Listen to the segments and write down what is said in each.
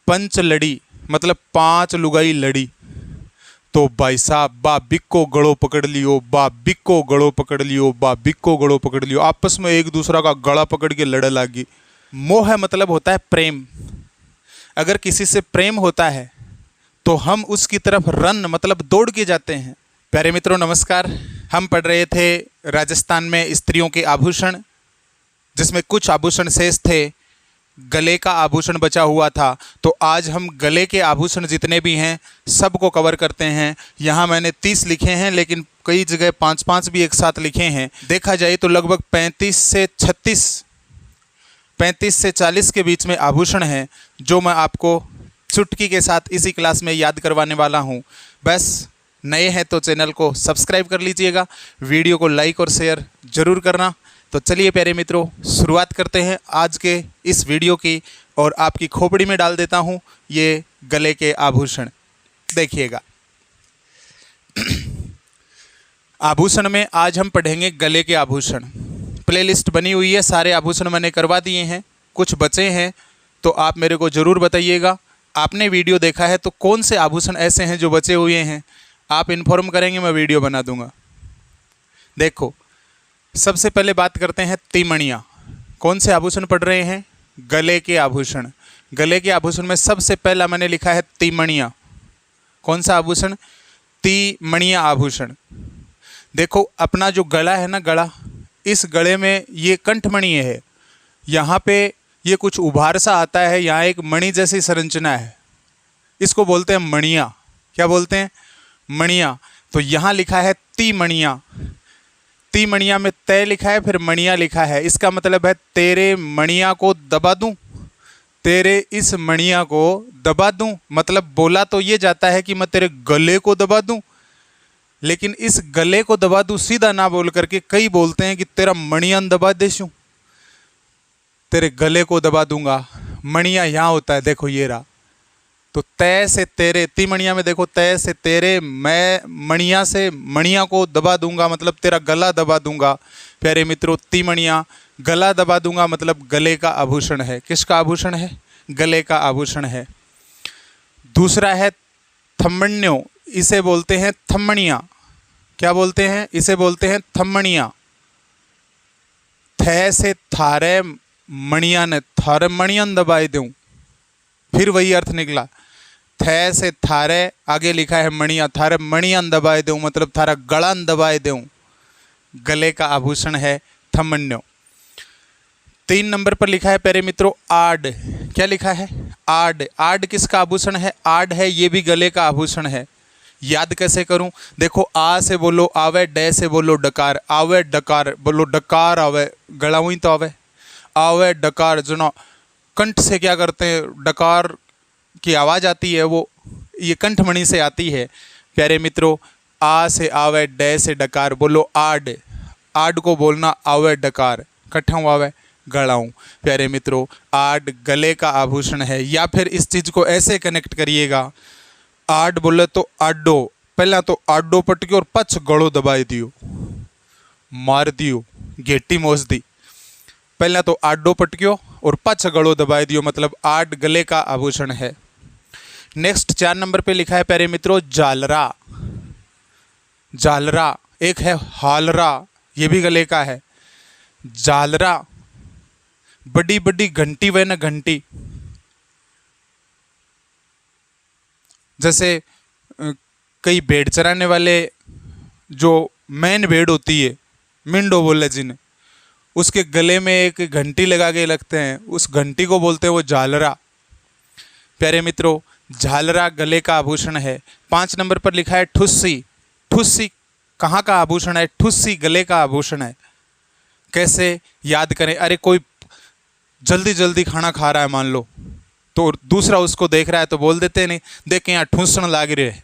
पंच लड़ी मतलब 5 लुगाई लड़ी तो भाई साहब बाबिक को गड़ो पकड़ लियो, बाबिक को गड़ो पकड़ लियो, बाबिक को गड़ो पकड़ लियो, आपस में एक दूसरा का गला पकड़ के लड़ने लगी। मोह मतलब होता है प्रेम। अगर किसी से प्रेम होता है तो हम उसकी तरफ रन मतलब दौड़ के जाते हैं। प्यारे मित्रों नमस्कार। हम पढ़ रहे थे राजस्थान में स्त्रियों के आभूषण, जिसमें कुछ आभूषण शेष थे, गले का आभूषण बचा हुआ था। तो आज हम गले के आभूषण जितने भी हैं सबको कवर करते हैं। यहाँ मैंने 30 लिखे हैं, लेकिन कई जगह 5-5 भी एक साथ लिखे हैं। देखा जाए तो लगभग 35 से 40 के बीच में आभूषण हैं, जो मैं आपको चुटकी के साथ इसी क्लास में याद करवाने वाला हूँ। बस नए हैं तो चैनल को सब्सक्राइब कर लीजिएगा, वीडियो को लाइक और शेयर ज़रूर करना। तो चलिए प्यारे मित्रों, शुरुआत करते हैं आज के इस वीडियो की, और आपकी खोपड़ी में डाल देता हूं ये गले के आभूषण। देखिएगा, आभूषण में आज हम पढ़ेंगे गले के आभूषण। प्लेलिस्ट बनी हुई है, सारे आभूषण मैंने करवा दिए हैं, कुछ बचे हैं तो आप मेरे को ज़रूर बताइएगा। आपने वीडियो देखा है तो कौन से आभूषण ऐसे हैं जो बचे हुए हैं, आप इन्फॉर्म करेंगे, मैं वीडियो बना दूंगा। देखो, सबसे पहले बात करते हैं तीमणियाँ। कौन से आभूषण पढ़ रहे हैं? गले के आभूषण। गले के आभूषण में सबसे पहला मैंने लिखा है तीमणियाँ। कौन सा आभूषण? तीमणियाँ आभूषण। देखो, अपना जो गला है ना, गला, इस गले में ये कंठमणि है, यहाँ पे ये कुछ उभार सा आता है, यहाँ एक मणि जैसी संरचना है, इसको बोलते हैं मणियाँ। क्या बोलते हैं? मणियाँ। तो यहाँ लिखा है तीमणियाँ। तीमणियाँ में तय लिखा है, फिर मणियाँ लिखा है। इसका मतलब है तेरे मणियाँ को दबा दूं, तेरे इस मणियाँ को दबा दूं। मतलब बोला तो ये जाता है कि मैं तेरे गले को दबा दूं, लेकिन इस गले को दबा दूं सीधा ना बोल करके कई बोलते हैं कि तेरा मणियाँ दबा देशूं, तेरे गले को दबा दूंगा। मणियाँ यहाँ होता है, देखो ये रहा। तो तय से तेरे, तीमणियाँ में देखो, तय से तेरे, मैं मणियाँ से मणियाँ को दबा दूंगा मतलब तेरा गला दबा दूंगा। प्यारे मित्रों, तीमणियाँ, गला दबा दूंगा मतलब गले का आभूषण है। किसका आभूषण है? गले का आभूषण है। दूसरा है थम्मण्यो, इसे बोलते हैं थम्मणियाँ। क्या बोलते हैं? इसे बोलते हैं थम्मणियाँ। थे से थारे मणियाँ ने, थारे मणियाँ दबाई दूं, फिर वही अर्थ निकला। थे से थारे, आगे लिखा है मणियाँ, थारे मणियाँ दबाए दूं मतलब थारा गला दबाए दूं। गले का आभूषण है थम्मण्यो। 3 नंबर पर लिखा है प्यारे मित्रों आड। क्या लिखा है? आड। आड किसका आभूषण है? आड है, ये भी गले का आभूषण है। याद कैसे करूं? देखो, आ से बोलो आवे, डे से बोलो डकार, आवे डकार बोलो, डकार आवे, गला वहीं तो आवे, आवे डकार। जो कंठ से क्या करते हैं, डकार की आवाज़ आती है, वो ये कंठमणि से आती है। प्यारे मित्रों, आ से आवे, डे से डकार बोलो आड। आड को बोलना आवे डकार, कट्ठाऊँ आवे गड़ाऊँ। प्यारे मित्रों, आड गले का आभूषण है। या फिर इस चीज़ को ऐसे कनेक्ट करिएगा, आड बोले तो आडो, पहला तो आडो पटकी और पछ गड़ो दबाई दियो, मार दियो, गेटी मोस दी। पहला तो आडो पटक्यो और पछ गड़ो दबाई दियो, मतलब आड गले का आभूषण है। नेक्स्ट 4 नंबर पे लिखा है प्यारे मित्रों जालरा। जालरा। एक है हालरा, ये भी गले का है। जालरा, बड़ी बड़ी घंटी, वह न घंटी, जैसे कई भेड़ चराने वाले, जो मैन भेड़ होती है, मिंडो बोले जिन्हें, उसके गले में एक घंटी लगा के लगते हैं, उस घंटी को बोलते हैं वो झालरा। प्यारे मित्रों, झालरा गले का आभूषण है। 5 नंबर पर लिखा है ठुस्सी। ठुस्सी कहाँ का आभूषण है? ठुस्सी गले का आभूषण है। कैसे याद करें? अरे कोई जल्दी जल्दी खाना खा रहा है मान लो, तो दूसरा उसको देख रहा है तो बोल देते नहीं, देख के यहाँ ठूसन लाग रहे है।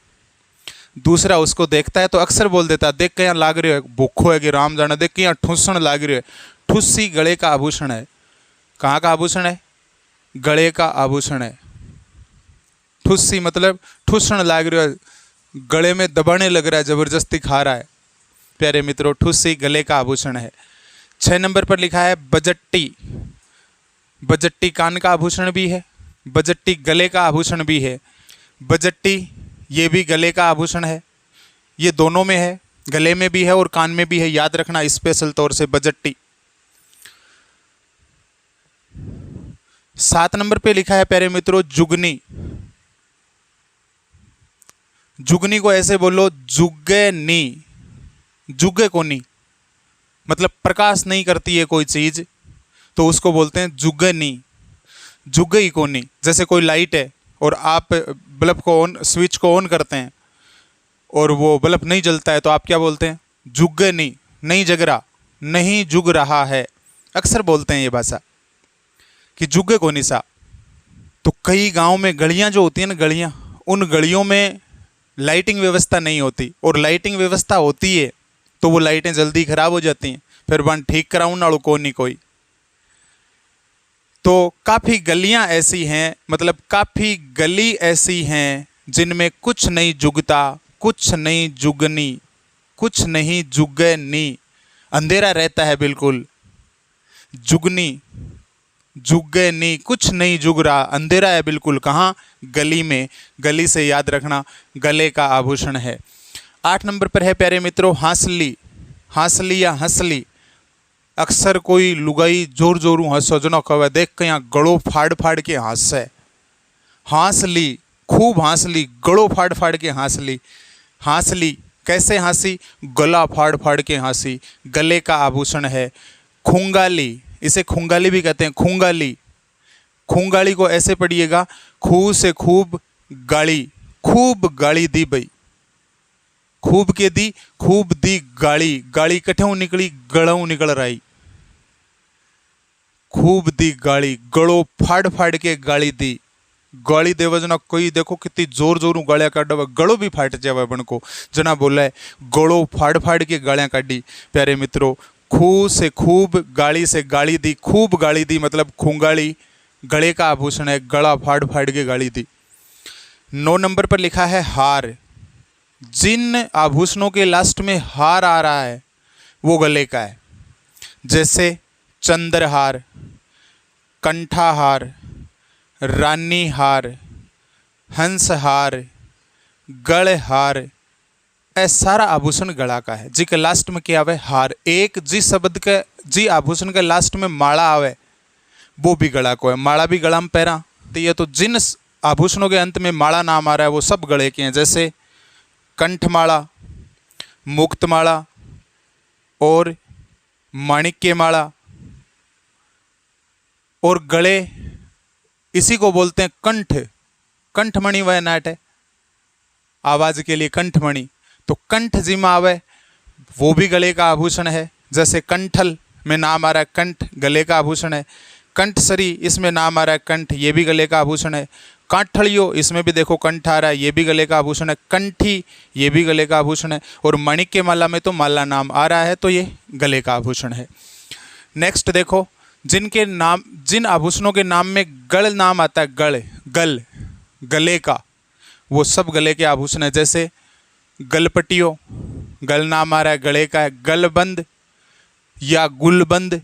दूसरा उसको देखता है तो अक्सर बोल देता है, देख के यहाँ लाग रहे है, भूखो है कि राम जाना, देख के यहाँ ठूसन लाग रहे है। ठुस्सी गले का आभूषण है। कहाँ का आभूषण है? गले का आभूषण है। ठुस्सी मतलब ठूसन लाग रहा है, गले में दबाने लग रहा है, जबरदस्ती खा रहा है। प्यारे मित्रों, ठुस्सी गले का आभूषण है। 6 नंबर पर लिखा है बजट्टी। बजट्टी कान का आभूषण भी है। बजट्टी गले का आभूषण भी है। बजट्टी ये भी गले का आभूषण है, ये दोनों में है, गले में भी है और कान में भी है, याद रखना स्पेशल तौर से बजट्टी। 7 नंबर पे लिखा है प्यारे मित्रों जुगनी। जुगनी को ऐसे बोलो जुगे नी, जुगे को नी, मतलब प्रकाश नहीं करती है कोई चीज तो उसको बोलते हैं जुगनी, जुगई को नी। जैसे कोई लाइट है और आप बल्ब को ऑन, स्विच को ऑन करते हैं और वो बल्ब नहीं जलता है तो आप क्या बोलते हैं? जुगनी, नहीं जग रहा, नहीं जुग रहा है। अक्सर बोलते हैं ये भाषा कि जुगे को निशा। तो कई गांव में गलियां जो होती हैं ना, गलियां, उन गलियों में लाइटिंग व्यवस्था नहीं होती, और लाइटिंग व्यवस्था होती है तो वो लाइटें जल्दी खराब हो जाती हैं, फिर वन ठीक कराऊं नाड़ू को नहीं कोई। तो काफ़ी गलियां ऐसी हैं, मतलब काफ़ी गली ऐसी हैं जिनमें कुछ नहीं जुगता, कुछ नहीं जुगनी, कुछ नहीं जुगनी, अंधेरा रहता है बिल्कुल। जुगनी, जुगनी, कुछ नहीं जुग रहा, अंधेरा है बिल्कुल। कहाँ? गली में। गली से याद रखना गले का आभूषण है। 8 नंबर पर है प्यारे मित्रों हांसली। हांसली या हंसली, अक्सर कोई लुगाई जोर जोरू हंसो जो न कहे, देख के यहाँ गड़ो फाड़ फाड़ के हंसे। हांसली, खूब हांसली, गड़ो फाड़ फाड़ के हांसली। हांसली कैसे हंसी? गला फाड़ फाड़ के हंसी, गले का आभूषण है। खूंगाली, इसे खूंगाली भी कहते हैं, खूंगाली। खूंगाली को ऐसे पढ़िएगा खूब से खूब गाली, खूब गाली दी भाई, खूब के दी, खूब दी गाली, गाली कठों निकली गड़ों निकल रही, खूब दी गाली, गड़ो फाड़ फाड़ के गाली दी। गाली देव जना कोई देखो कितनी जोर जोरू गालियां काढ़, गड़ो भी फाट जावे बन को, जना बोला है गड़ो फाड़ फाड़ के गालियां काढ़ी। प्यारे मित्रों खूब से खूब, गाली से गाली दी, खूब गाली दी, मतलब खूंगाली गले का आभूषण है, गला फाड़ फाड़ के गाली दी। 9 नंबर पर लिखा है हार। जिन आभूषणों के लास्ट में हार आ रहा है वो गले का है, जैसे चंद्रहार, कंठाहार, रानी हार, हंसहार, गढ़हार, ऐ सारा आभूषण गला का है। जी के लास्ट में क्या आवे? हार। एक जी शब्द के, जी आभूषण के लास्ट में माला आवे वो भी गला को है। माला भी गला में पहरा, तो ये तो जिन आभूषणों के अंत में माला नाम आ रहा है वो सब गले के हैं, जैसे कंठमाला, मुक्तमाला और माणिक्य माला। और गले, इसी को बोलते हैं कंठ। कंठमणि वह नाट है, आवाज के लिए कंठमणि। तो कंठ जी में आवे वो भी गले का आभूषण है, जैसे कंठल में नाम आ रहा है कंठ, गले का आभूषण है। कंठसरी, इसमें नाम आ रहा है कंठ, ये भी गले का आभूषण है। काठलियो, इसमें भी देखो कंठ आ रहा है, ये भी गले का आभूषण है। कंठी, ये भी गले का आभूषण है। और माणिक्य माला में तो माला नाम आ रहा है, तो ये गले का आभूषण है। नेक्स्ट देखो, जिनके नाम, जिन आभूषणों के नाम में गल नाम आता है, गल, गल, गले का, वो सब गले के आभूषण है। जैसे गलपटियो, गल नाम आ रहा है, गले का है। गलबंद या गुलबंद,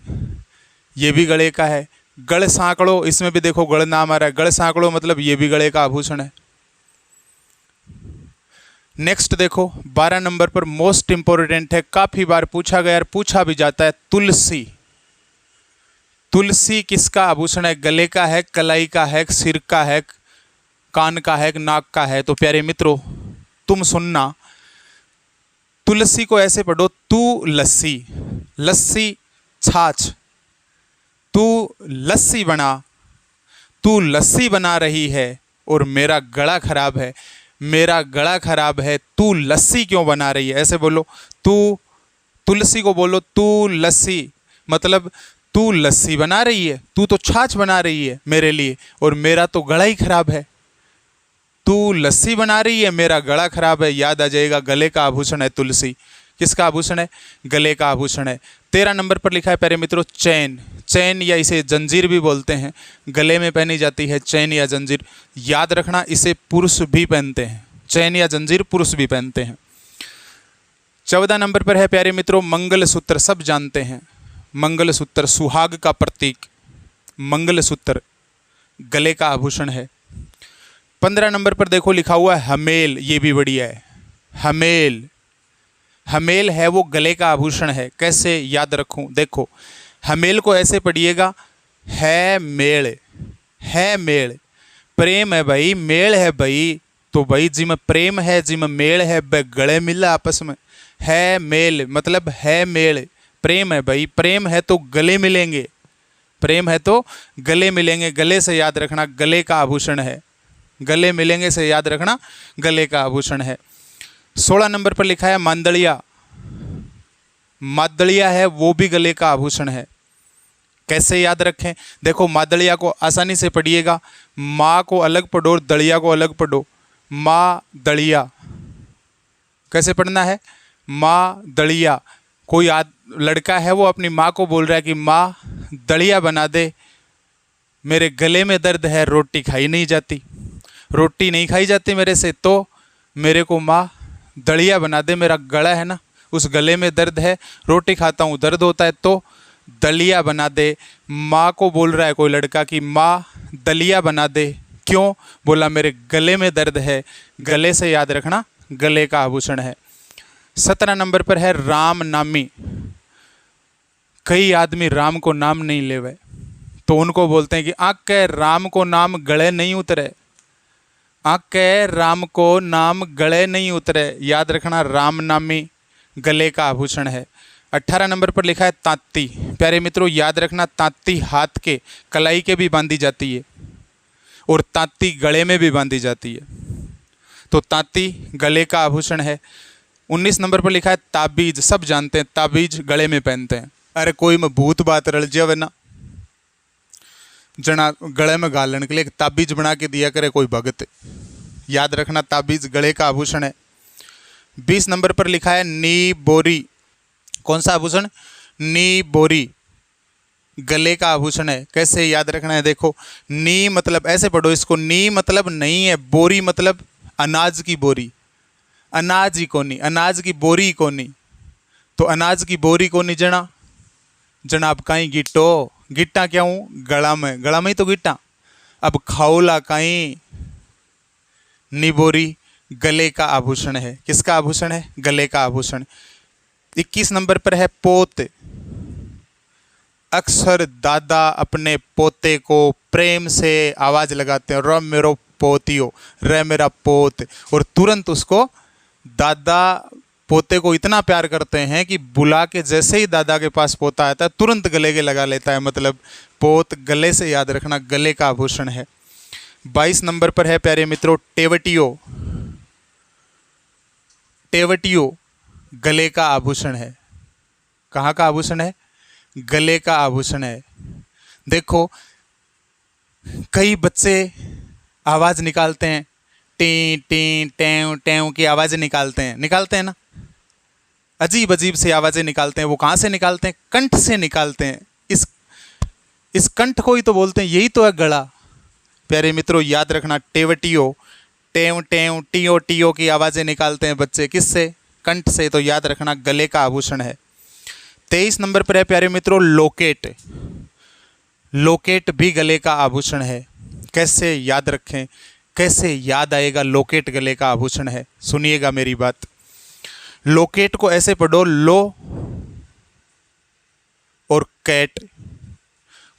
ये भी गले का है। गढ़ सांकड़ो, इसमें भी देखो गढ़ नाम आ रहा है, गढ़ सांकड़ो, मतलब ये भी गले का आभूषण है। नेक्स्ट देखो 12 नंबर पर मोस्ट इंपोर्टेंट है, काफी बार पूछा गया, पूछा भी जाता है, तुलसी। तुलसी किसका आभूषण है? गले का है, कलाई का है, सिर का है, कान का है, नाक का है? तो प्यारे मित्रों तुम सुनना, तुलसी को ऐसे पढ़ो तू लस्सी, लस्सी छाछ, तू लस्सी बना, तू लस्सी बना रही है और मेरा गला खराब है, मेरा गला खराब है, तू लस्सी क्यों बना रही है? ऐसे बोलो, तू, तुलसी को बोलो तू लस्सी, मतलब तू लस्सी बना रही है, तू तो छाछ बना रही है मेरे लिए और मेरा तो गला ही खराब है। तू लस्सी बना रही है, मेरा गला खराब है, याद आ जाएगा गले का आभूषण है तुलसी। किसका आभूषण है? गले का आभूषण है। 13 नंबर पर लिखा है प्यारे मित्रों चैन। चैन या इसे जंजीर भी बोलते हैं, गले में पहनी जाती है चैन या जंजीर। याद रखना इसे पुरुष भी पहनते हैं, चैन या जंजीर पुरुष भी पहनते हैं। 14 नंबर पर है प्यारे मित्रों मंगलसूत्र। सब जानते हैं मंगलसूत्र, सुहाग का प्रतीक। मंगलसूत्र गले का आभूषण है। 15 नंबर पर देखो लिखा हुआ है हमेल, ये भी बढ़िया है। हमेल, हमेल है वो गले का आभूषण है। कैसे याद रखूं? देखो हमेल को ऐसे पढ़िएगा, है मेल, है मेल, प्रेम है भाई, मेल है भाई, तो भाई जिसमें प्रेम है, जिसमें मेल है, वह गले मिला आपस में। है मेल मतलब है मेल, प्रेम है भाई, प्रेम है तो गले मिलेंगे, प्रेम है तो गले मिलेंगे। गले से याद रखना गले का आभूषण है, गले मिलेंगे से याद रखना गले का आभूषण है। 16 नंबर पर लिखा है मांदड़िया, मादड़िया है वो भी गले का आभूषण है। कैसे याद रखें? देखो मादड़िया को आसानी से पढ़िएगा, माँ को अलग पढ़ो और दड़िया को अलग पढ़ो। माँ दड़िया, कैसे पढ़ना है? माँ दड़िया। कोई लड़का है वो अपनी माँ को बोल रहा है कि माँ दड़िया बना दे, मेरे गले में दर्द है, रोटी खाई नहीं जाती, रोटी नहीं खाई जाती मेरे से, तो मेरे को माँ दड़िया बना दे, मेरा गला है ना उस गले में दर्द है, रोटी खाता हूँ दर्द होता है, तो दलिया बना दे। माँ को बोल रहा है कोई लड़का कि माँ दलिया बना दे, क्यों? बोला मेरे गले में दर्द है। गले से याद रखना गले का आभूषण है। 17 नंबर पर है राम नामी। कई आदमी राम को नाम नहीं लेवे, तो उनको बोलते हैं कि आँख के राम को नाम गले नहीं उतरे, आँख के राम को नाम गले नहीं उतरे। याद रखना राम नामी गले का आभूषण है। 18 नंबर पर लिखा है तांती। प्यारे मित्रों याद रखना तांती हाथ के कलाई के भी बांधी जाती है और तांती गले में भी बांधी जाती है, तो तांती गले का आभूषण है। 19 नंबर पर लिखा है ताबीज। सब जानते हैं ताबीज गले में पहनते हैं। अरे कोई में भूत बात रल जावे ना, जना गले में गालन के लिए एक ताबीज बना के दिया करे कोई भगत। याद रखना ताबीज गले का आभूषण है। 20 नंबर पर लिखा है नी बोरी। कौन सा आभूषण? नी बोरी गले का आभूषण है। कैसे याद रखना है? देखो नी मतलब ऐसे पढ़ो इसको, नी मतलब नहीं है, बोरी मतलब अनाज की बोरी, अनाज ही कोनी, अनाज की बोरी ही कोनी, तो अनाज की बोरी कोनी जना, जनाब कहीं गिट्टो, गिट्टा क्या हूँ? गला में, गला में ही तो गिट्टा। अब खाओला कहीं, निबोरी गले का आभूषण है। किसका आभूषण है? गले का आभूषण। 21 नंबर पर है पोत। अक्सर दादा अपने पोते को प्रेम से आवाज लगाते हैं, र मेरो पोतियो, रे मेरा पोत, और तुरंत उसको दादा पोते को इतना प्यार करते हैं कि बुला के जैसे ही दादा के पास पोता आता है तुरंत गले के लगा लेता है। मतलब पोत गले से याद रखना गले का आभूषण है। 22 नंबर पर है प्यारे मित्रों टेवटियो। टेवटियो गले का आभूषण है। कहाँ का आभूषण है? गले का आभूषण है। देखो कई बच्चे आवाज निकालते हैं, टी टी टेव टेव की आवाजें निकालते हैं ना, अजीब अजीब सी आवाजें निकालते हैं। वो कहाँ से निकालते हैं? कंठ से निकालते हैं। इस कंठ को ही तो बोलते हैं, यही तो है गला। प्यारे मित्रों याद रखना टेवटियो, टेव टेव टियो टियो की आवाजें निकालते हैं बच्चे, किससे? कंठ से, तो याद रखना गले का आभूषण है। 23 नंबर पर है प्यारे मित्रों लोकेट। लोकेट भी गले का आभूषण है। कैसे याद रखें? कैसे याद आएगा? लोकेट गले का आभूषण है। सुनिएगा मेरी बात। लोकेट को ऐसे पढ़ो, लो और कैट।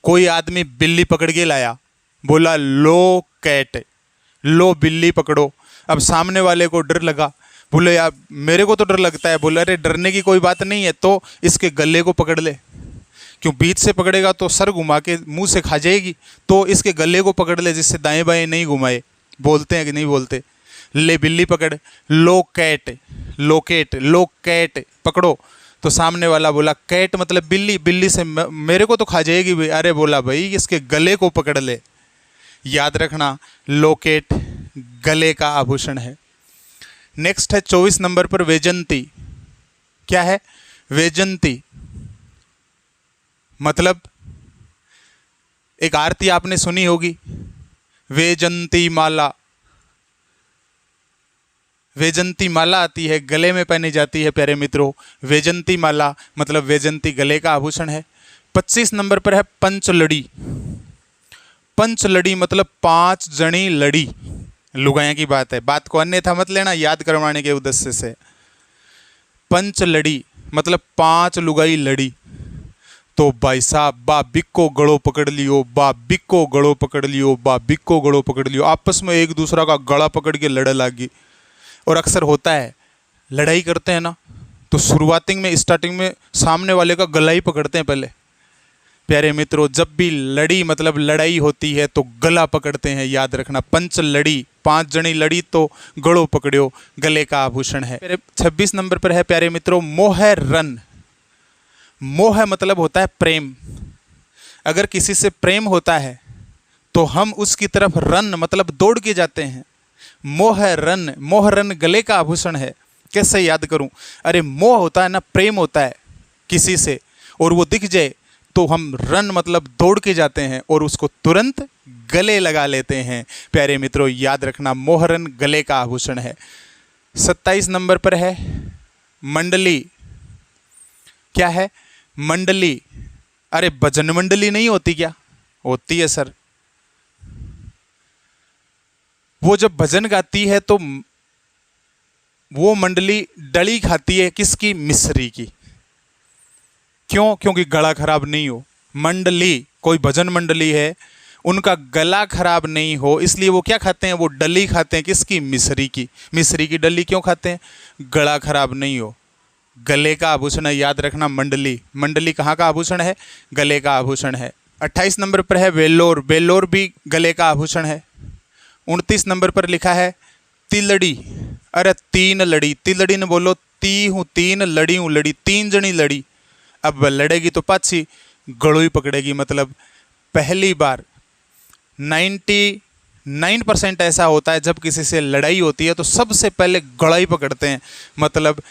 कोई आदमी बिल्ली पकड़ के लाया, बोला लो कैट, लो बिल्ली पकड़ो। अब सामने वाले को डर लगा, बोले यार मेरे को तो डर लगता है। बोला अरे डरने की कोई बात नहीं है, तो इसके गले को पकड़ ले। क्यों? बीच से पकड़ेगा तो सर घुमा के मुंह से खा जाएगी, तो इसके गले को पकड़ ले जिससे दाएं बाएं नहीं घुमाए। बोलते हैं कि नहीं बोलते? ले बिल्ली पकड़, लो कैट, लोकेट, लो कैट पकड़ो। तो सामने वाला बोला कैट मतलब बिल्ली, बिल्ली से मेरे को तो खा जाएगी भाई। अरे बोला भाई इसके गले को पकड़ ले। याद रखना लोकेट गले का आभूषण है। नेक्स्ट है 24 नंबर पर वैजंती। क्या है? वैजंती मतलब एक आरती आपने सुनी होगी, वैजंती माला। वैजंती माला आती है, गले में पहनी जाती है प्यारे मित्रों। वैजंती माला मतलब वैजंती गले का आभूषण है। 25 नंबर पर है पंचलड़ी। पंच लड़ी मतलब 5 जनी लड़ी, लुगाइयाँ की बात है, बात को अन्यथा मत लेना, याद करवाने के उद्देश्य से। पंच लड़ी मतलब 5 लुगाई लड़ी, तो भाई साहब बा बिक्को गड़ो पकड़ लियो, बा बिक्को गड़ो पकड़ लियो, बा बिक्को गड़ो पकड़ लियो, आपस में एक दूसरा का गला पकड़ के लड़ने लगी। और अक्सर होता है लड़ाई करते हैं ना, तो स्टार्टिंग में सामने वाले का गला ही पकड़ते हैं पहले। प्यारे मित्रों, जब भी लड़ी मतलब लड़ाई होती है तो गला पकड़ते हैं, याद रखना। पंच लड़ी, 5 जनी लड़ी तो गड़ो पकड़ियो, गले का आभूषण है। 26 नंबर पर है प्यारे मित्रों मोह रन। मोह मतलब होता है प्रेम। अगर किसी से प्रेम होता है तो हम उसकी तरफ रन मतलब दौड़ के जाते हैं। मोह रन गले का आभूषण है। कैसे याद करूं? अरे मोह होता है ना, प्रेम होता है किसी से, और वो दिख जाए तो हम रन मतलब दौड़ के जाते हैं और उसको तुरंत गले लगा लेते हैं। प्यारे मित्रों, याद रखना मोहरन गले का आभूषण है। 27 नंबर पर है मंडली। क्या है? मंडली। अरे भजन मंडली नहीं होती क्या? होती है सर। वो जब भजन गाती है तो वो मंडली डली खाती है किसकी? मिस्री की। क्यों? क्योंकि गला खराब नहीं हो। मंडली, कोई भजन मंडली है, उनका गला खराब नहीं हो, इसलिए वो क्या खाते हैं? वो डली खाते हैं किसकी? मिस्री की। मिस्री की डली क्यों खाते हैं? गला खराब नहीं हो। गले का आभूषण है, याद रखना मंडली। मंडली कहाँ का आभूषण है? गले का आभूषण है। 28 नंबर पर है वेल्लोर। वेल्लोर भी गले का आभूषण है। 29 नंबर पर लिखा है तिलड़ी। अरे 3 लड़ी, तिलड़ी ने बोलो ती हूँ 3 लड़ी हूँ लड़ी, 3 जनी लड़ी। अब लड़ेगी तो पाछी गड़ो ही पकड़ेगी। मतलब पहली बार 99% ऐसा होता है जब किसी से लड़ाई होती है तो सबसे पहले गड़ा ही पकड़ते हैं। मतलब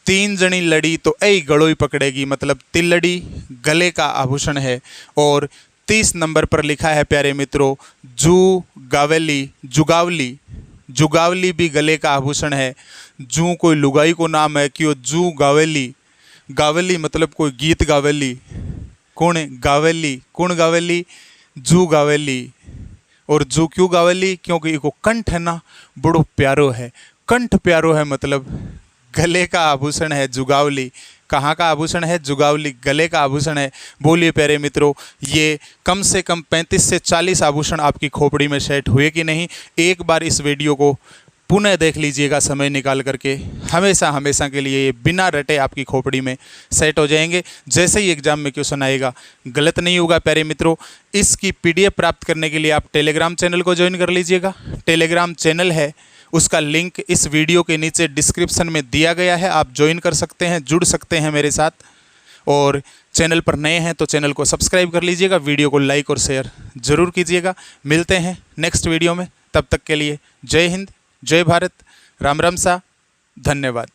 3 जनी लड़ी तो ऐ गड़ो ही पकड़ेगी, मतलब तिलड़ी गले का आभूषण है। और 30 नंबर पर लिखा है प्यारे मित्रों जुगावली। जुगावली, जुगावली भी गले का आभूषण है। जू कोई लुगाई को नाम है कि वो जू गावेली। गावेली मतलब कोई गीत गावेली। कौन है? गावेली। कौन गावेली? जू गावेली। और जू क्यों गावेली? क्योंकि इको कंठ है ना, बड़ो प्यारो है। कंठ प्यारो है मतलब गले का आभूषण है जुगावली। कहाँ का आभूषण है? जुगावली, गले का आभूषण है। बोलिए प्यारे मित्रों, ये कम से कम 35 से 40 आभूषण आपकी खोपड़ी में सेट हुए कि नहीं? एक बार इस वीडियो को पुनः देख लीजिएगा समय निकाल करके। हमेशा हमेशा के लिए ये बिना रटे आपकी खोपड़ी में सेट हो जाएंगे। जैसे ही एग्जाम में क्वेश्चन आएगा गलत नहीं होगा। प्यारे मित्रों, इसकी PDF प्राप्त करने के लिए आप टेलीग्राम चैनल को ज्वाइन कर लीजिएगा। टेलीग्राम चैनल है, उसका लिंक इस वीडियो के नीचे डिस्क्रिप्शन में दिया गया है। आप ज्वाइन कर सकते हैं, जुड़ सकते हैं मेरे साथ। और चैनल पर नए हैं तो चैनल को सब्सक्राइब कर लीजिएगा, वीडियो को लाइक और शेयर ज़रूर कीजिएगा। मिलते हैं नेक्स्ट वीडियो में, तब तक के लिए जय हिंद, जय भारत, राम राम सा, धन्यवाद।